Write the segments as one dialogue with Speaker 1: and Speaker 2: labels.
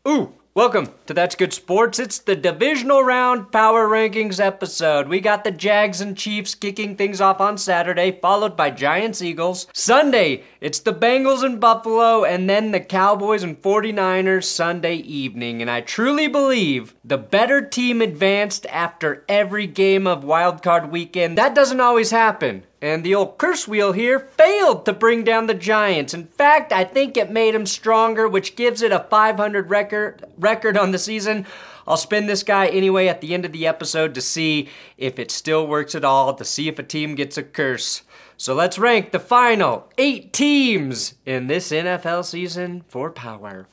Speaker 1: Ooh, welcome to That's Good Sports. It's the divisional round power rankings episode. We got the Jags and Chiefs kicking things off on Saturday, followed by Giants Eagles. Sunday, it's the Bengals and Buffalo, and then the Cowboys and 49ers Sunday evening. And I truly believe the better team advanced after every game of wildcard weekend. That doesn't always happen. And the old curse wheel here failed to bring down the Giants. In fact, I think it made them stronger, which gives it a 500 record on the season. I'll spin this guy anyway at the end of the episode to see if it still works at all, to see if a team gets a curse. So let's rank the final 8 teams in this NFL season for power.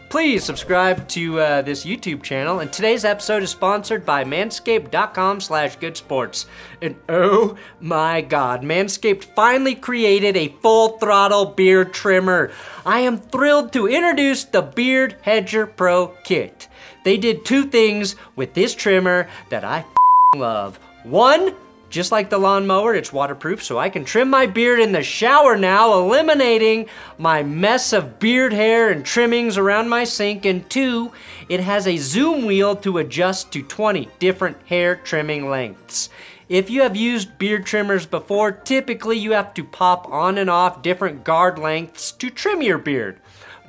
Speaker 1: Please subscribe to this YouTube channel, and today's episode is sponsored by manscaped.com/goodsports. And oh my God, Manscaped finally created a full throttle beard trimmer. I am thrilled to introduce the Beard Hedger Pro Kit. They did 2 things with this trimmer that I love. 1, just like the lawnmower, it's waterproof, so I can trim my beard in the shower now, eliminating my mess of beard hair and trimmings around my sink. And 2, it has a zoom wheel to adjust to 20 different hair trimming lengths. If you have used beard trimmers before, typically you have to pop on and off different guard lengths to trim your beard.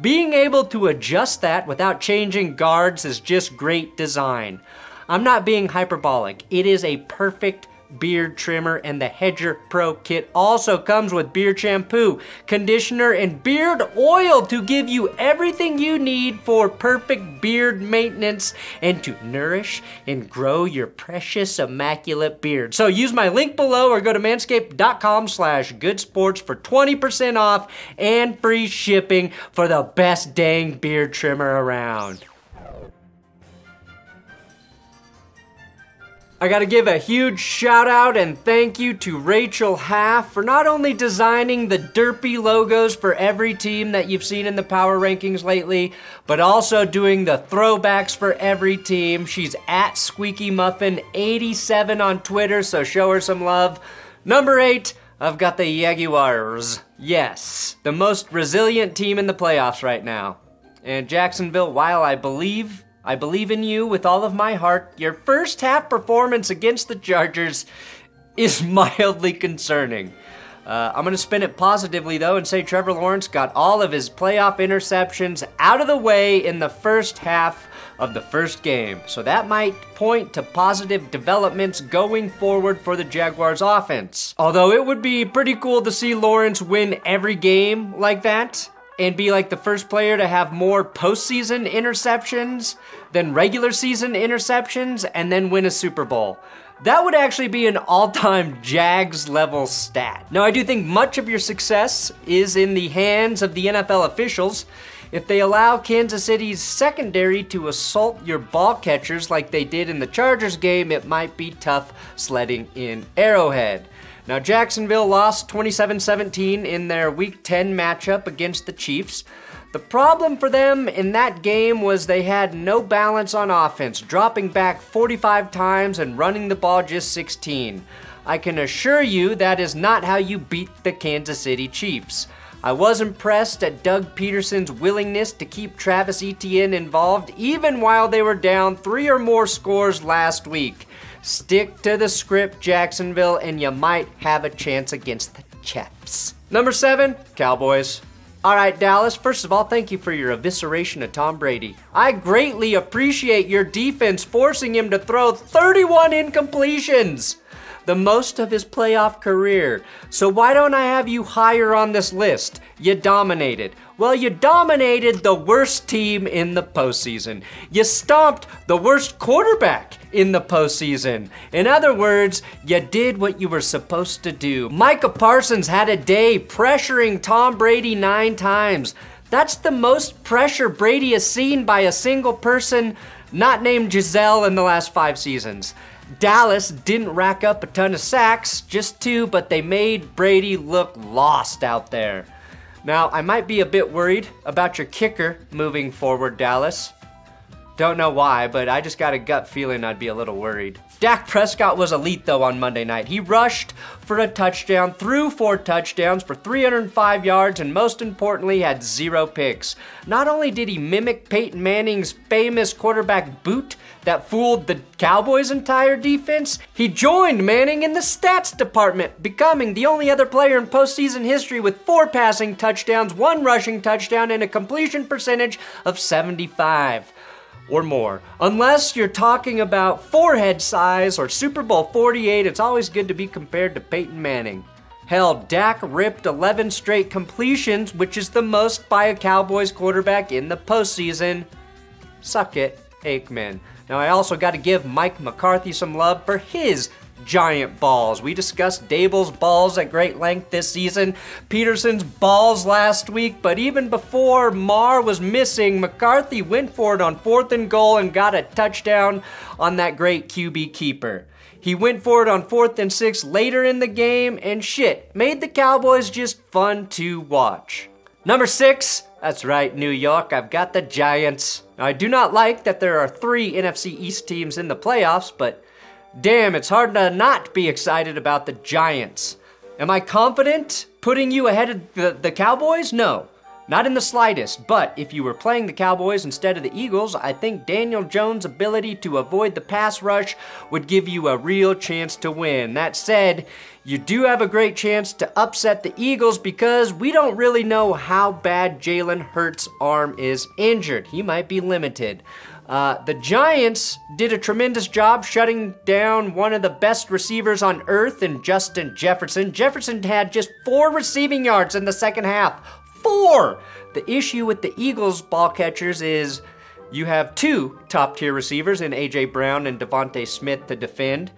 Speaker 1: Being able to adjust that without changing guards is just great design. I'm not being hyperbolic. It is a perfect beard trimmer, and the Hedger Pro Kit also comes with beard shampoo, conditioner, and beard oil to give you everything you need for perfect beard maintenance and to nourish and grow your precious immaculate beard. So use my link below or go to manscaped.com/goodsports for 20% off and free shipping for the best dang beard trimmer around. I gotta give a huge shout out and thank you to Rachel Half for not only designing the derpy logos for every team that you've seen in the power rankings lately, but also doing the throwbacks for every team. She's at SqueakyMuffin87 on Twitter, so show her some love. Number 8, I've got the Jaguars. Yes, the most resilient team in the playoffs right now. And Jacksonville, while I believe in you with all of my heart, your first half performance against the Chargers is mildly concerning. I'm going to spin it positively, though, and say Trevor Lawrence got all of his playoff interceptions out of the way in the first half of the first game. So that might point to positive developments going forward for the Jaguars offense. Although it would be pretty cool to see Lawrence win every game like that, and be like the first player to have more postseason interceptions than regular season interceptions and then win a Super Bowl. That would actually be an all-time Jags level stat. Now, I do think much of your success is in the hands of the NFL officials. If they allow Kansas City's secondary to assault your ball catchers like they did in the Chargers game, it might be tough sledding in Arrowhead. Now, Jacksonville lost 27-17 in their Week 10 matchup against the Chiefs. The problem for them in that game was they had no balance on offense, dropping back 45 times and running the ball just 16. I can assure you that is not how you beat the Kansas City Chiefs. I was impressed at Doug Peterson's willingness to keep Travis Etienne involved even while they were down 3 or more scores last week. Stick to the script, Jacksonville, and you might have a chance against the Chiefs. Number 7, Cowboys. All right, Dallas, first of all, thank you for your evisceration of Tom Brady. I greatly appreciate your defense forcing him to throw 31 incompletions, the most of his playoff career. So why don't I have you higher on this list? You dominated. Well, you dominated the worst team in the postseason. You stomped the worst quarterback in the postseason. In other words, you did what you were supposed to do. Micah Parsons had a day pressuring Tom Brady 9 times. That's the most pressure Brady has seen by a single person not named Giselle in the last 5 seasons. Dallas didn't rack up a ton of sacks, just 2, but they made Brady look lost out there. Now, I might be a bit worried about your kicker moving forward, Dallas. Don't know why, but I just got a gut feeling I'd be a little worried. Dak Prescott was elite, though, on Monday night. He rushed for a touchdown, threw 4 touchdowns for 305 yards, and most importantly, had 0 picks. Not only did he mimic Peyton Manning's famous quarterback boot that fooled the Cowboys' entire defense, he joined Manning in the stats department, becoming the only other player in postseason history with 4 passing touchdowns, 1 rushing touchdown, and a completion percentage of 75. Or more. Unless you're talking about forehead size or Super Bowl 48, it's always good to be compared to Peyton Manning. Hell, Dak ripped 11 straight completions, which is the most by a Cowboys quarterback in the postseason. Suck it, Aikman. Now I also got to give Mike McCarthy some love for his giant balls. We discussed Dable's balls at great length this season, Peterson's balls last week, but even before Marr was missing, McCarthy went for it on 4th and goal and got a touchdown on that great QB keeper. He went for it on 4th and 6 later in the game, and shit, made the Cowboys just fun to watch. Number 6, that's right, New York, I've got the Giants. Now, I do not like that there are 3 NFC East teams in the playoffs, but damn, it's hard to not be excited about the Giants. Am I confident putting you ahead of the Cowboys? No, not in the slightest. But if you were playing the Cowboys instead of the Eagles, I think Daniel Jones' ability to avoid the pass rush would give you a real chance to win. That said, you do have a great chance to upset the Eagles because we don't really know how bad Jalen Hurts' arm is injured. He might be limited. The Giants did a tremendous job shutting down one of the best receivers on earth in Justin Jefferson. Jefferson had just 4 receiving yards in the second half. 4! The issue with the Eagles ball catchers is you have 2 top-tier receivers in A.J. Brown and Devontae Smith to defend.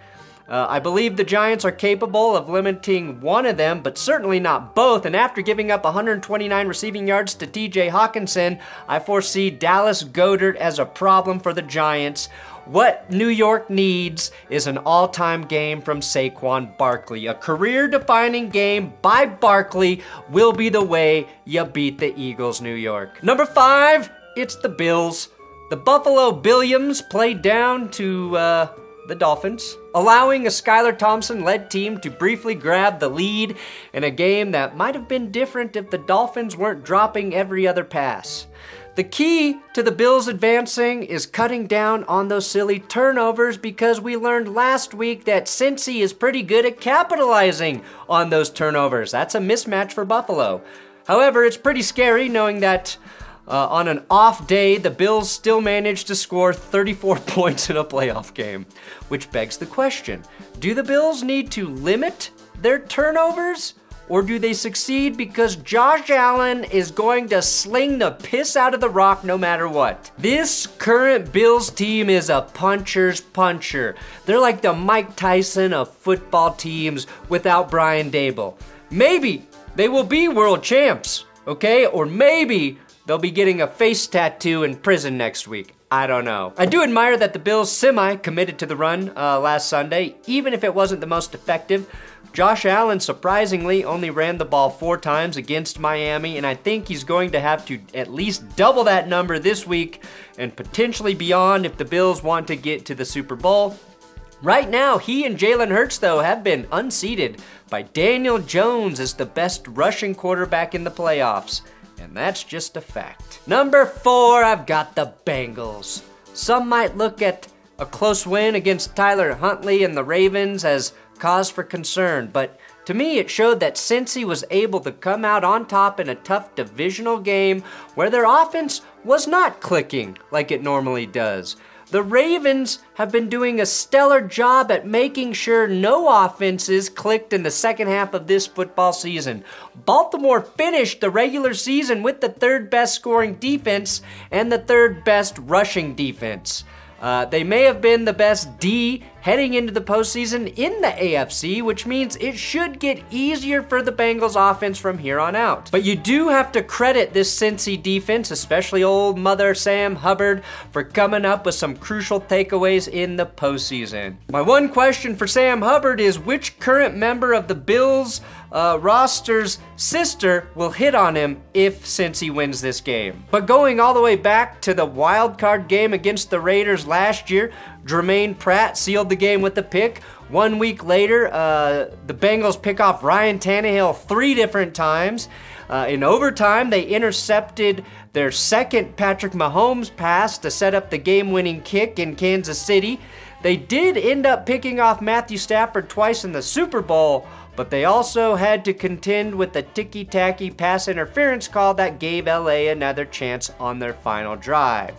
Speaker 1: I believe the Giants are capable of limiting one of them, but certainly not both. And after giving up 129 receiving yards to T.J. Hawkinson, I foresee Dallas Goedert as a problem for the Giants. What New York needs is an all-time game from Saquon Barkley. A career-defining game by Barkley will be the way you beat the Eagles, New York. Number 5, it's the Bills. The Buffalo Billions played down to, the Dolphins, allowing a Skylar Thompson-led team to briefly grab the lead in a game that might have been different if the Dolphins weren't dropping every other pass. The key to the Bills advancing is cutting down on those silly turnovers because we learned last week that Cincy is pretty good at capitalizing on those turnovers. That's a mismatch for Buffalo. However, it's pretty scary knowing that on an off day, the Bills still managed to score 34 points in a playoff game. Which begs the question, do the Bills need to limit their turnovers? Or do they succeed because Josh Allen is going to sling the piss out of the rock no matter what? This current Bills team is a puncher's puncher. They're like the Mike Tyson of football teams without Brian Dable. Maybe they will be world champs, okay? Or maybe they'll be getting a face tattoo in prison next week. I don't know. I do admire that the Bills semi-committed to the run last Sunday, even if it wasn't the most effective. Josh Allen surprisingly only ran the ball 4 times against Miami, and I think he's going to have to at least double that number this week and potentially beyond if the Bills want to get to the Super Bowl. Right now, he and Jalen Hurts, though, have been unseated by Daniel Jones as the best rushing quarterback in the playoffs. And that's just a fact. Number 4, I've got the Bengals. Some might look at a close win against Tyler Huntley and the Ravens as cause for concern, but to me it showed that Cincy was able to come out on top in a tough divisional game where their offense was not clicking like it normally does. The Ravens have been doing a stellar job at making sure no offenses clicked in the second half of this football season. Baltimore finished the regular season with the 3rd best scoring defense and the 3rd best rushing defense. They may have been the best D heading into the postseason in the AFC, which means it should get easier for the Bengals offense from here on out. But you do have to credit this Cincy defense, especially old mother Sam Hubbard, for coming up with some crucial takeaways in the postseason. My one question for Sam Hubbard is which current member of the Bills roster's sister will hit on him if Cincy wins this game. But going all the way back to the wild card game against the Raiders last year, Jermaine Pratt sealed the game with a pick. 1 week later, the Bengals pick off Ryan Tannehill 3 different times. In overtime, they intercepted their second Patrick Mahomes pass to set up the game-winning kick in Kansas City. They did end up picking off Matthew Stafford twice in the Super Bowl, but they also had to contend with the ticky-tacky pass interference call that gave LA another chance on their final drive.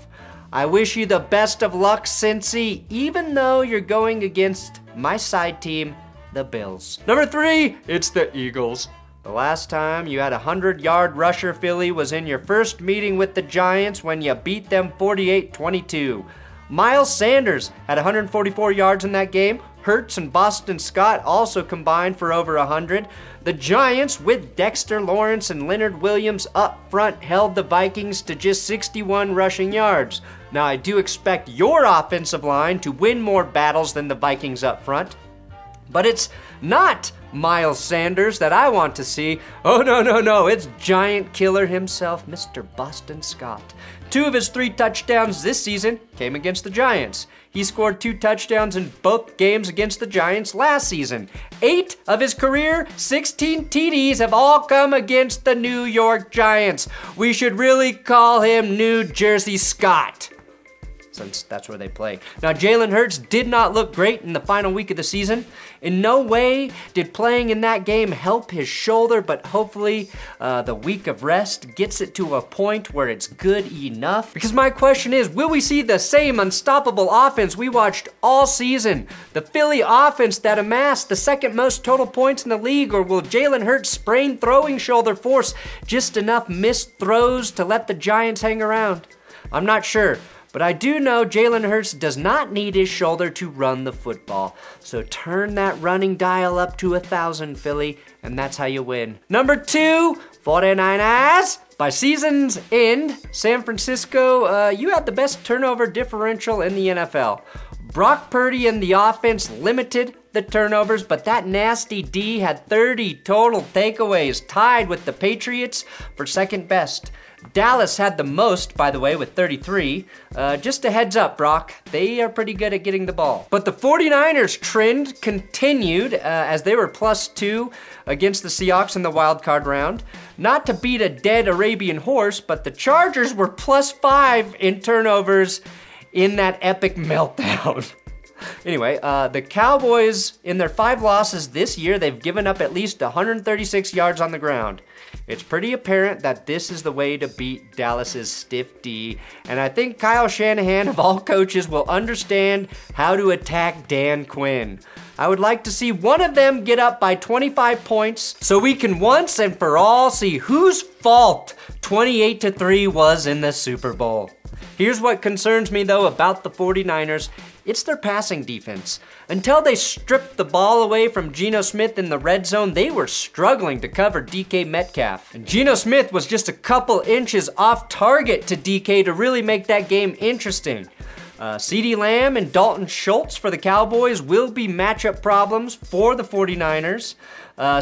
Speaker 1: I wish you the best of luck, Cincy, even though you're going against my side team, the Bills. Number 3, it's the Eagles. The last time you had a 100-yard rusher, Philly, was in your first meeting with the Giants when you beat them 48-22. Miles Sanders had 144 yards in that game. Hurts and Boston Scott also combined for over 100. The Giants, with Dexter Lawrence and Leonard Williams up front, held the Vikings to just 61 rushing yards. Now, I do expect your offensive line to win more battles than the Vikings up front, but it's not Miles Sanders that I want to see. Oh, no, it's Giant Killer himself, Mr. Boston Scott. 2 of his 3 touchdowns this season came against the Giants. He scored 2 touchdowns in both games against the Giants last season. 8 of his career 16 TDs have all come against the New York Giants. We should really call him New Jersey Scott, since that's where they play. Now, Jalen Hurts did not look great in the final week of the season. In no way did playing in that game help his shoulder, but hopefully the week of rest gets it to a point where it's good enough. Because my question is, will we see the same unstoppable offense we watched all season? The Philly offense that amassed the second most total points in the league, or will Jalen Hurts' sprained throwing shoulder force just enough missed throws to let the Giants hang around? I'm not sure. But I do know Jalen Hurts does not need his shoulder to run the football. So turn that running dial up to 1,000, Philly, and that's how you win. Number 2, 49ers. By season's end, San Francisco, you had the best turnover differential in the NFL. Brock Purdy and the offense limited the turnovers, but that nasty D had 30 total takeaways, tied with the Patriots for second best. Dallas had the most, by the way, with 33. Just a heads up, Brock, they are pretty good at getting the ball. But the 49ers trend continued as they were +2 against the Seahawks in the wild card round. Not to beat a dead Arabian horse, but the Chargers were +5 in turnovers in that epic meltdown. Anyway, the Cowboys, in their 5 losses this year, they've given up at least 136 yards on the ground. It's pretty apparent that this is the way to beat Dallas's stiff D, and I think Kyle Shanahan, of all coaches, will understand how to attack Dan Quinn. I would like to see one of them get up by 25 points so we can once and for all see whose fault 28-3 was in the Super Bowl. Here's what concerns me, though, about the 49ers. It's their passing defense. Until they stripped the ball away from Geno Smith in the red zone, they were struggling to cover DK Metcalf. And Geno Smith was just a couple inches off target to DK to really make that game interesting. CeeDee Lamb and Dalton Schultz for the Cowboys will be matchup problems for the 49ers.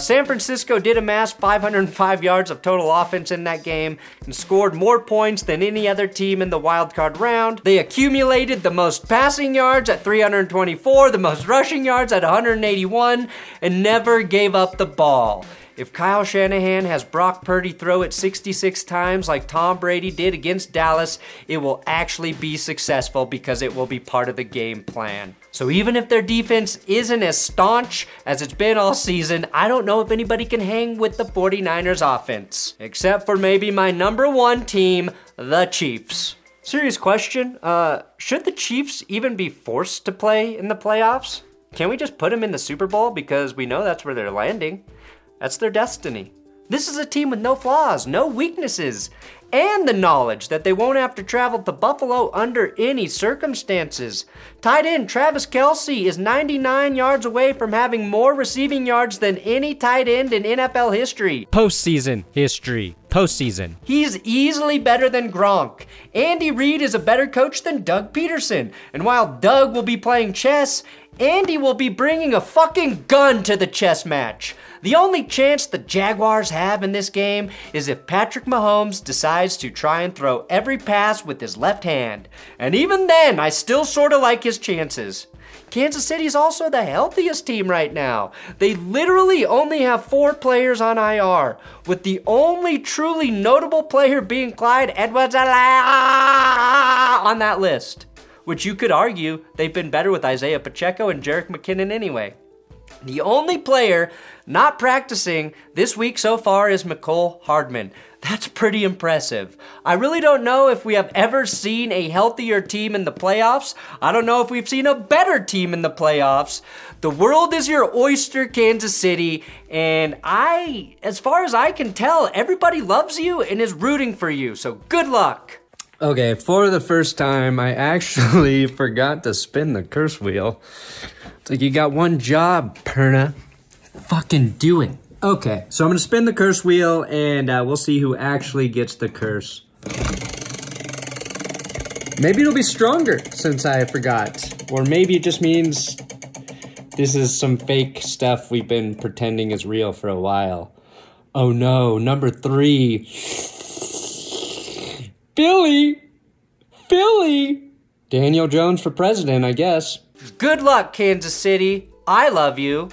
Speaker 1: San Francisco did amass 505 yards of total offense in that game and scored more points than any other team in the wildcard round. They accumulated the most passing yards at 324, the most rushing yards at 181, and never gave up the ball. If Kyle Shanahan has Brock Purdy throw it 66 times like Tom Brady did against Dallas, it will actually be successful because it will be part of the game plan. So even if their defense isn't as staunch as it's been all season, I don't know if anybody can hang with the 49ers offense. Except for maybe my number 1 team, the Chiefs. Serious question, should the Chiefs even be forced to play in the playoffs? Can we just put them in the Super Bowl because we know that's where they're landing? That's their destiny. This is a team with no flaws, no weaknesses, and the knowledge that they won't have to travel to Buffalo under any circumstances. Tight end Travis Kelce is 99 yards away from having more receiving yards than any tight end in NFL history. Postseason history.
Speaker 2: postseason.
Speaker 1: He's easily better than Gronk. Andy Reid is a better coach than Doug Peterson. And while Doug will be playing chess, Andy will be bringing a fucking gun to the chess match. The only chance the Jaguars have in this game is if Patrick Mahomes decides to try and throw every pass with his left hand. And even then, I still sorta like his chances. Kansas City's also the healthiest team right now. They literally only have 4 players on IR, with the only truly notable player being Clyde Edwards-Helaire on that list. Which you could argue they've been better with Isaiah Pacheco and Jerick McKinnon anyway. The only player not practicing this week so far is Mecole Hardman. That's pretty impressive. I really don't know if we have ever seen a healthier team in the playoffs. I don't know if we've seen a better team in the playoffs. The world is your oyster, Kansas City, and as far as I can tell, everybody loves you and is rooting for you, so good luck. Okay, for the first time, I actually forgot to spin the curse wheel. It's like you got one job, Perna. Fucking do it. Okay, so I'm going to spin the curse wheel, and we'll see who actually gets the curse. Maybe it'll be stronger since I forgot. Or maybe it just means this is some fake stuff we've been pretending is real for a while. Oh no, number 3. Philly! Daniel Jones for president, I guess. Good luck, Kansas City. I love you.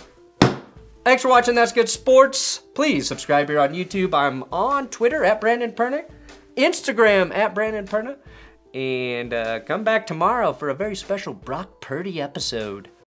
Speaker 1: Thanks for watching That's Good Sports. Please subscribe here on YouTube. I'm on Twitter at Brandon Perna, Instagram at Brandon Perna, and come back tomorrow for a very special Brock Purdy episode.